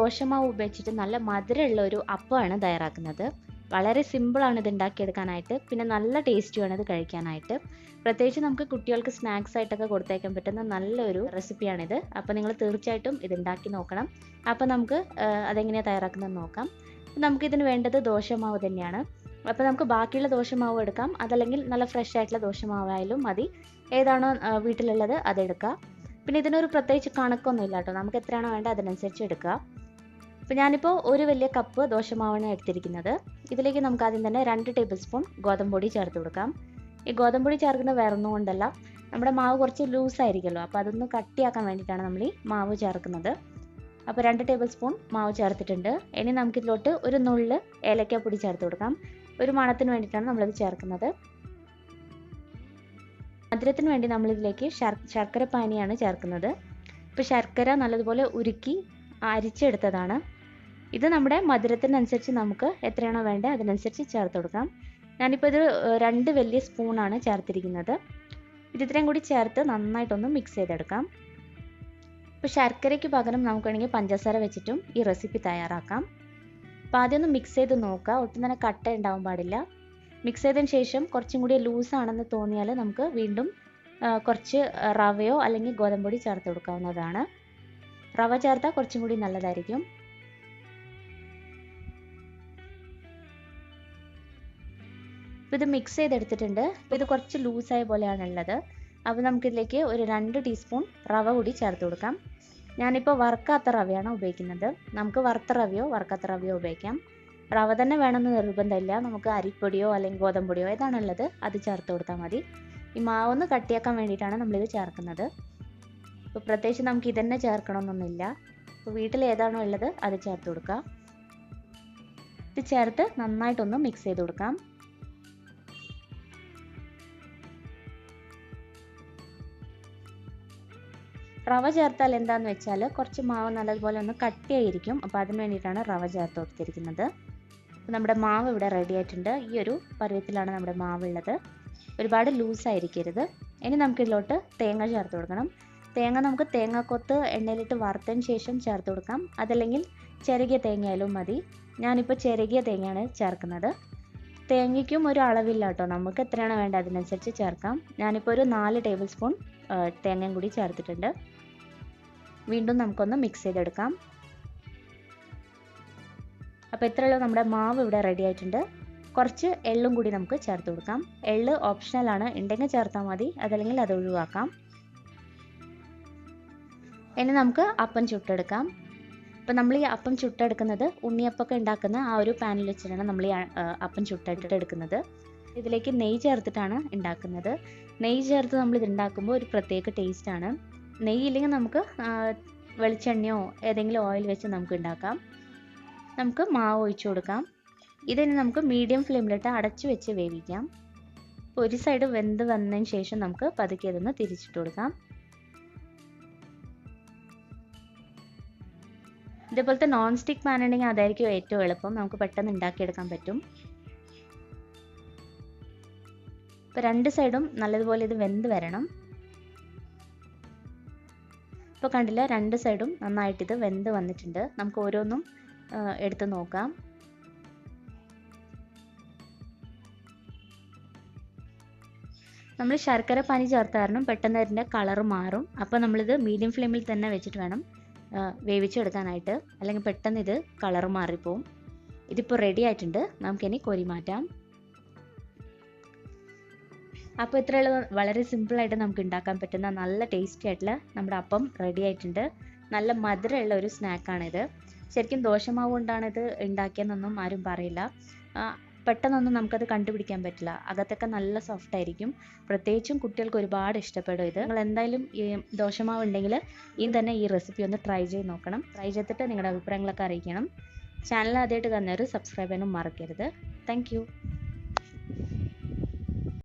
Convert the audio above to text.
ദോശമാവ് ഉപയോഗിച്ചിട്ട് നല്ല മധുരമുള്ള ഒരു അപ്പമാണ് തയ്യാറാക്കുന്നത്. വളരെ സിമ്പിളാണ് ഇത് ഉണ്ടാക്കിയെടുക്കാനായിട്ട്, പിന്നെ നല്ല ടേസ്റ്റുമാണ് ഇത് കഴിക്കാനായിട്ട്. പ്രത്യേകിച്ച് നമുക്ക് കുട്ടികൾക്ക് സ്നാക്സ് ആയിട്ടൊക്കെ കൊടുത്തേക്കാൻ പറ്റുന്ന നല്ലൊരു റെസിപ്പിയാണിത്. അപ്പോൾ നിങ്ങൾ തീർച്ചയായിട്ടും ഇത് ഉണ്ടാക്കി നോക്കണം. അപ്പോൾ നമുക്ക് അതെങ്ങനെയാണ് തയ്യാറാക്കുന്നതെന്ന് നോക്കാം. നമുക്കിതിന് വേണ്ടത് ദോശമാവ് തന്നെയാണ്. അപ്പോൾ നമുക്ക് ബാക്കിയുള്ള ദോശമാവ് എടുക്കാം, അതല്ലെങ്കിൽ നല്ല ഫ്രഷ് ആയിട്ടുള്ള ദോശമാവായാലും മതി. ഏതാണോ വീട്ടിലുള്ളത് അതെടുക്കുക. പിന്നെ ഇതിനൊരു പ്രത്യേകിച്ച് കണക്കൊന്നും ഇല്ല കേട്ടോ, നമുക്ക് എത്രയാണോ വേണ്ടത് അതിനനുസരിച്ച് എടുക്കുക. അപ്പോൾ ഞാനിപ്പോൾ ഒരു വലിയ കപ്പ് ദോശമാവാണ് എടുത്തിരിക്കുന്നത്. ഇതിലേക്ക് നമുക്ക് ആദ്യം തന്നെ 2 ടേബിൾ സ്പൂൺ ഗോതമ്പ് പൊടി ചേർത്ത് കൊടുക്കാം. ഈ ഗോതമ്പ് പൊടി ചേർക്കുന്നത് വേറെ ഒന്നും കൊണ്ടല്ല, നമ്മുടെ മാവ് കുറച്ച് ലൂസായിരിക്കുമല്ലോ, അപ്പോൾ അതൊന്ന് കട്ടിയാക്കാൻ വേണ്ടിയിട്ടാണ് നമ്മൾ ഈ മാവ് ചേർക്കുന്നത്. അപ്പോൾ 2 ടേബിൾ സ്പൂൺ മാവ് ചേർത്തിട്ടുണ്ട്. ഇനി നമുക്കിതിലോട്ട് ഒരു നുള്ള് ഏലക്കാപ്പൊടി ചേർത്ത് കൊടുക്കാം. ഒരു മണത്തിന് വേണ്ടിയിട്ടാണ് നമ്മളിത് ചേർക്കുന്നത്. മധുരത്തിന് വേണ്ടി നമ്മളിതിലേക്ക് ശർക്കര പാനിയാണ് ചേർക്കുന്നത്. ഇപ്പോൾ ശർക്കര നല്ലതുപോലെ ഉരുക്കി അരിച്ചെടുത്തതാണ്. ഇത് നമ്മുടെ മധുരത്തിനനുസരിച്ച് നമുക്ക് എത്രയാണോ വേണ്ടത് അതിനനുസരിച്ച് ചേർത്ത് കൊടുക്കാം. ഞാനിപ്പോൾ ഇത് 2 വലിയ സ്പൂണാണ് ചേർത്തിരിക്കുന്നത്. ഇത് ഇത്രയും കൂടി ചേർത്ത് നന്നായിട്ടൊന്ന് മിക്സ് ചെയ്തെടുക്കാം. ഇപ്പോൾ ശർക്കരയ്ക്ക് പകരം നമുക്ക് വേണമെങ്കിൽ പഞ്ചസാര വെച്ചിട്ടും ഈ റെസിപ്പി തയ്യാറാക്കാം. അപ്പോൾ ആദ്യം ഒന്ന് മിക്സ് ചെയ്ത് നോക്കുക, ഒട്ടും തന്നെ കട്ട ഉണ്ടാവാൻ പാടില്ല. മിക്സ് ചെയ്തതിന് ശേഷം കുറച്ചും കൂടി ലൂസാണെന്ന് തോന്നിയാൽ നമുക്ക് വീണ്ടും കുറച്ച് റവയോ അല്ലെങ്കിൽ ഗോതമ്പൊടി ചേർത്ത് കൊടുക്കാവുന്നതാണ്. റവ ചേർത്താൽ കുറച്ചും കൂടി നല്ലതായിരിക്കും. ഇപ്പോൾ ഇത് മിക്സ് ചെയ്തെടുത്തിട്ടുണ്ട്. ഇപ്പോൾ ഇത് കുറച്ച് ലൂസായ പോലെയാണ് ഉള്ളത്. അപ്പോൾ നമുക്കിതിലേക്ക് ഒരു 2 ടീസ്പൂൺ റവ കൂടി ചേർത്ത് കൊടുക്കാം. ഞാനിപ്പോൾ വറുക്കാത്ത റവയാണ് ഉപയോഗിക്കുന്നത്. നമുക്ക് വറുത്ത റവയോ വറുക്കാത്ത റവയോ ഉപയോഗിക്കാം. റവ തന്നെ വേണമെന്ന് നിർബന്ധമില്ല, നമുക്ക് അരിപ്പൊടിയോ അല്ലെങ്കിൽ ഗോതമ്പൊടിയോ ഏതാണുള്ളത് അത് ചേർത്ത് കൊടുത്താൽ മതി. ഈ മാവൊന്ന് കട്ടിയാക്കാൻ വേണ്ടിയിട്ടാണ് നമ്മളിത് ചേർക്കുന്നത്. ഇപ്പോൾ പ്രത്യേകിച്ച് നമുക്ക് ഇതന്നെ ചേർക്കണമെന്നൊന്നുമില്ല. ഇപ്പോൾ വീട്ടിൽ ഏതാണോ ഉള്ളത് അത് ചേർത്ത് കൊടുക്കുക. ഇത് ചേർത്ത് നന്നായിട്ടൊന്ന് മിക്സ് ചെയ്ത് കൊടുക്കാം. റവ ചേർത്താൽ എന്താണെന്ന് വെച്ചാൽ കുറച്ച് മാവ് നല്ലതുപോലെ ഒന്ന് കട്ടിയായിരിക്കും. അപ്പോൾ അതിന് വേണ്ടിയിട്ടാണ് റവ ചേർത്ത് കൊടുത്തിരിക്കുന്നത്. അപ്പോൾ നമ്മുടെ മാവ് ഇവിടെ റെഡി ആയിട്ടുണ്ട്. ഈ ഒരു പരുവത്തിലാണ് നമ്മുടെ മാവ് ഉള്ളത്. ഒരുപാട് ലൂസായിരിക്കരുത്. ഇനി നമുക്കിതിലോട്ട് തേങ്ങ ചേർത്ത് കൊടുക്കണം. തേങ്ങ നമുക്ക് തേങ്ങാക്കൊത്ത് എണ്ണയിലിട്ട് വറുത്തതിന് ശേഷം ചേർത്ത് കൊടുക്കാം, അതല്ലെങ്കിൽ ചിരകിയ തേങ്ങയായാലും മതി. ഞാനിപ്പോൾ ചിരകിയ തേങ്ങയാണ് ചേർക്കുന്നത്. തേങ്ങയ്ക്കും ഒരു അളവില്ല കേട്ടോ, നമുക്ക് എത്രയാണോ വേണ്ടത് അതിനനുസരിച്ച് ചേർക്കാം. ഞാനിപ്പോൾ ഒരു 4 ടേബിൾ സ്പൂൺ തേങ്ങയും കൂടി ചേർത്തിട്ടുണ്ട്. വീണ്ടും നമുക്കൊന്ന് മിക്സ് ചെയ്തെടുക്കാം. അപ്പോൾ ഇത്രയുള്ള നമ്മുടെ മാവ് ഇവിടെ റെഡി ആയിട്ടുണ്ട്. കുറച്ച് എള്ളും കൂടി നമുക്ക് ചേർത്ത് കൊടുക്കാം. എള്ള് ഓപ്ഷണലാണ്, ഉണ്ടെങ്കിൽ ചേർത്താൽ മതി, അതല്ലെങ്കിൽ അത് ഒഴിവാക്കാം. ഇനി നമുക്ക് അപ്പം ചുട്ടെടുക്കാം. അപ്പോൾ നമ്മൾ ഈ അപ്പം ചുട്ടെടുക്കുന്നത് ഉണ്ണിയപ്പമൊക്കെ ഉണ്ടാക്കുന്ന ആ ഒരു പാനിൽ വെച്ചിട്ടാണ് നമ്മൾ ഈ അപ്പം ചുട്ടെടുക്കുന്നത്. ഇതിലേക്ക് നെയ്യ് ചേർത്തിട്ടാണ് ഉണ്ടാക്കുന്നത്. നെയ്യ് ചേർത്ത് നമ്മളിത് ഉണ്ടാക്കുമ്പോൾ ഒരു പ്രത്യേക ടേസ്റ്റാണ്. നെയ്യ് ഇല്ലെങ്കിൽ നമുക്ക് വെളിച്ചെണ്ണയോ ഏതെങ്കിലും ഓയിൽ വെച്ച് നമുക്ക് ഉണ്ടാക്കാം. നമുക്ക് മാവ് ഒഴിച്ചു കൊടുക്കാം. ഇതിന് നമുക്ക് മീഡിയം ഫ്ലെയിമിലിട്ട് അടച്ചു വെച്ച് വേവിക്കാം. ഒരു സൈഡ് വെന്ത് വന്നതിന് ശേഷം നമുക്ക് പതുക്കെ ഇതൊന്ന് തിരിച്ചിട്ട് കൊടുക്കാം. ഇതേപോലത്തെ നോൺ സ്റ്റിക്ക് പാൻ ഉണ്ടെങ്കിൽ അതായിരിക്കും ഏറ്റവും എളുപ്പം, നമുക്ക് പെട്ടെന്ന് ഉണ്ടാക്കിയെടുക്കാൻ പറ്റും. ഇപ്പോൾ 2 സൈഡും നല്ലതുപോലെ ഇത് വെന്ത് വരണം. ഇപ്പോൾ കണ്ടില്ല, 2 സൈഡും നന്നായിട്ടിത് വെന്ത് വന്നിട്ടുണ്ട്. നമുക്ക് ഓരോന്നും എടുത്ത് നോക്കാം. നമ്മൾ ശർക്കര പാനി ചേർത്ത കാരണം പെട്ടെന്ന് അതിൻ്റെ കളർ മാറും. അപ്പോൾ നമ്മളിത് മീഡിയം ഫ്ലെയിമിൽ തന്നെ വെച്ചിട്ട് വേണം വേവിച്ചെടുക്കാനായിട്ട്, അല്ലെങ്കിൽ പെട്ടെന്ന് ഇത് കളർ മാറിപ്പോവും. ഇതിപ്പോൾ റെഡി ആയിട്ടുണ്ട്, നമുക്കിനി കോരി മാറ്റാം. അപ്പോൾ ഇത്രയുള്ള വളരെ സിമ്പിളായിട്ട് നമുക്ക് ഉണ്ടാക്കാൻ പറ്റുന്ന നല്ല ടേസ്റ്റി ആയിട്ടുള്ള നമ്മുടെ അപ്പം റെഡി ആയിട്ടുണ്ട്. നല്ല മധുരമുള്ള ഒരു സ്നാക്കാണിത്. ശരിക്കും ദോശമാവ് കൊണ്ടാണ് ഇത് ഉണ്ടാക്കിയതെന്നൊന്നും ആരും പറയില്ല. പെട്ടെന്നൊന്നും നമുക്കത് കണ്ടുപിടിക്കാൻ പറ്റില്ല. അകത്തൊക്കെ നല്ല സോഫ്റ്റ് ആയിരിക്കും. പ്രത്യേകിച്ചും കുട്ടികൾക്ക് ഒരുപാട് ഇഷ്ടപ്പെടും ഇത്. നിങ്ങൾ എന്തായാലും ഈ ദോശമാവ് ഉണ്ടെങ്കിൽ തന്നെ ഈ റെസിപ്പി ഒന്ന് ട്രൈ ചെയ്ത് നോക്കണം. ട്രൈ ചെയ്തിട്ട് നിങ്ങളുടെ അഭിപ്രായങ്ങളൊക്കെ അറിയിക്കണം. ചാനൽ ആദ്യമായിട്ട് കാണുന്നവർ സബ്സ്ക്രൈബ് ചെയ്യാനും മറക്കരുത്. Thank you.